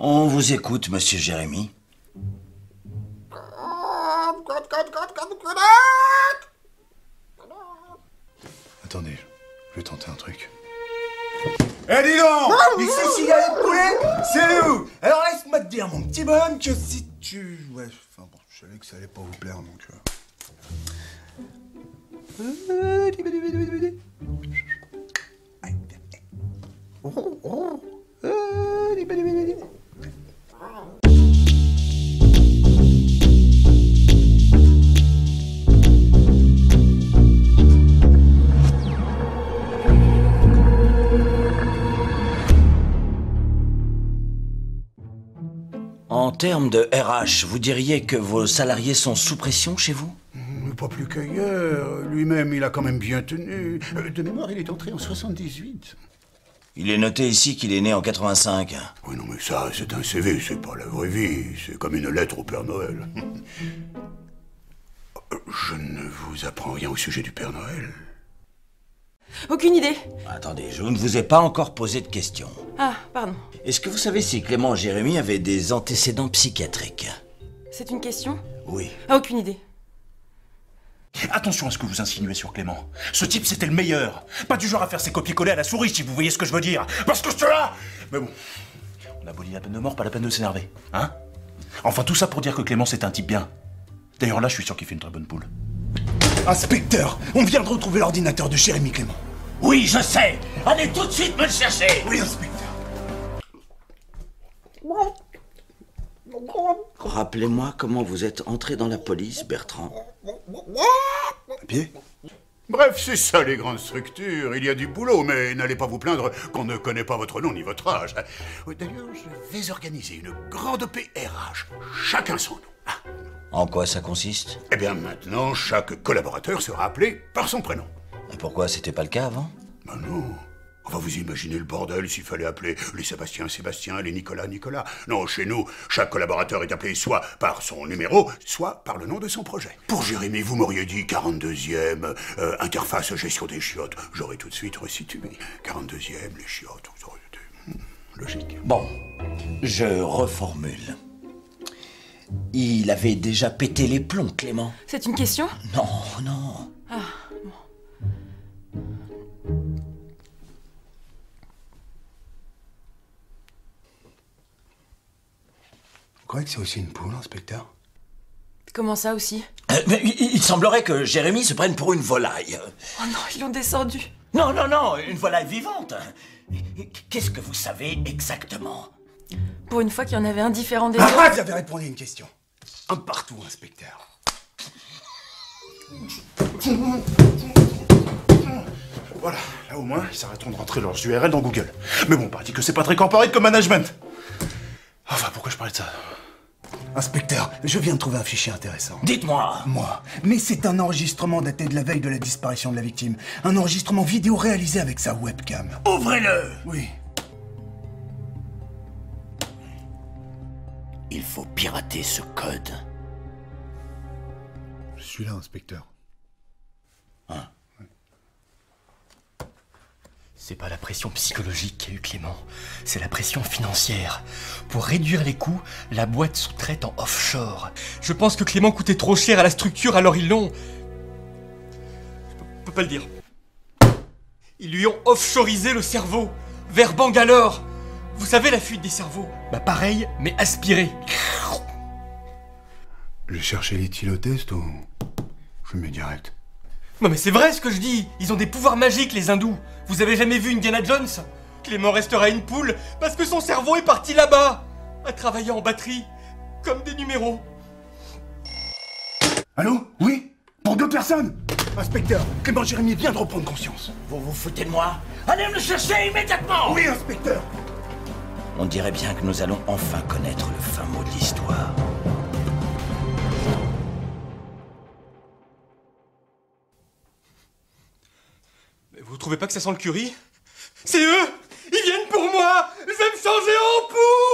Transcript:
On vous écoute, monsieur Jérémy. Attendez, je vais tenter un truc. Eh dis donc! Ici, s'il y a les poulets, c'est où? Alors laisse-moi te dire, mon petit bonhomme, que si tu... Ouais, enfin bon, je savais que ça allait pas vous plaire, donc... En termes de RH, vous diriez que vos salariés sont sous pression chez vous? Pas plus qu'ailleurs. Lui-même, il a quand même bien tenu. De mémoire, il est entré en 78. Il est noté ici qu'il est né en 85. Oui, non, mais ça, c'est un CV, c'est pas la vraie vie. C'est comme une lettre au Père Noël. Je ne vous apprends rien au sujet du Père Noël. Aucune idée. Attendez, je ne vous ai pas encore posé de questions. Ah, pardon. Est-ce que vous savez si Clément Jérémy avait des antécédents psychiatriques? C'est une question? Oui. Ah, aucune idée. Attention à ce que vous insinuez sur Clément. Ce type, c'était le meilleur. Pas du genre à faire ses copier-coller à la souris, si vous voyez ce que je veux dire. Parce que je te là. Mais bon, on abolit la peine de mort, pas la peine de s'énerver. Hein? Enfin, tout ça pour dire que Clément, c'est un type bien. D'ailleurs, là, je suis sûr qu'il fait une très bonne poule. Inspecteur, on vient de retrouver l'ordinateur de Jérémy Clément. Oui, je sais. Allez tout de suite me le chercher. Oui, inspecteur. Rappelez-moi comment vous êtes entré dans la police, Bertrand. À pied? Bref, c'est ça les grandes structures. Il y a du boulot, mais n'allez pas vous plaindre qu'on ne connaît pas votre nom ni votre âge. D'ailleurs, je vais organiser une grande OPRH. Chacun son nom. Ah. En quoi ça consiste? Eh bien, maintenant, chaque collaborateur sera appelé par son prénom. Et pourquoi c'était pas le cas avant? Ben non. Enfin, vous imaginez le bordel s'il fallait appeler les Sébastien, Sébastien, les Nicolas, Nicolas. Non, chez nous, chaque collaborateur est appelé soit par son numéro, soit par le nom de son projet. Pour Jérémy, vous m'auriez dit 42e, interface gestion des chiottes. J'aurais tout de suite resitué. 42e, les chiottes, ça aurait été logique. Bon, je reformule. Il avait déjà pété les plombs, Clément. C'est une question? Non, non. Ah, bon. Vous croyez que c'est aussi une poule, inspecteur? Comment ça aussi? Mais il semblerait que Jérémy se prenne pour une volaille. Oh non, ils l'ont descendu. Non, non, non, une volaille vivante. Qu'est-ce que vous savez exactement? Pour une fois qu'il y en avait un différent des autres. Ah, vous avez répondu à une question. Un partout, inspecteur. Voilà, là au moins, ils s'arrêteront de rentrer leurs URL dans Google. Mais bon, parti que c'est pas très corporate comme management. Enfin, pourquoi je parlais de ça? Inspecteur, je viens de trouver un fichier intéressant. Dites-moi. Moi. Mais c'est un enregistrement daté de la veille de la disparition de la victime. Un enregistrement vidéo réalisé avec sa webcam. Ouvrez-le. Oui. Il faut pirater ce code. Je suis là, inspecteur. Hein? C'est pas la pression psychologique qu'a eu Clément, c'est la pression financière. Pour réduire les coûts, la boîte sous-traite en offshore. Je pense que Clément coûtait trop cher à la structure, alors ils l'ont... Je peux pas le dire. Ils lui ont offshorisé le cerveau, vers Bangalore. Vous savez la fuite des cerveaux? Bah pareil, mais aspiré. J'ai cherché l'éthylotest ou... Je mets direct. Non mais c'est vrai ce que je dis. Ils ont des pouvoirs magiques les hindous. Vous avez jamais vu Indiana Jones? Clément restera une poule parce que son cerveau est parti là-bas, à travailler en batterie, comme des numéros. Allô? Oui? Pour 2 personnes? Inspecteur, Clément Jérémy vient de reprendre conscience. Vous vous foutez de moi? Allez me le chercher immédiatement! Oui, inspecteur! On dirait bien que nous allons enfin connaître le fin mot de l'histoire. Vous trouvez pas que ça sent le curry? C'est eux! Ils viennent pour moi! Je vais me changer en poule!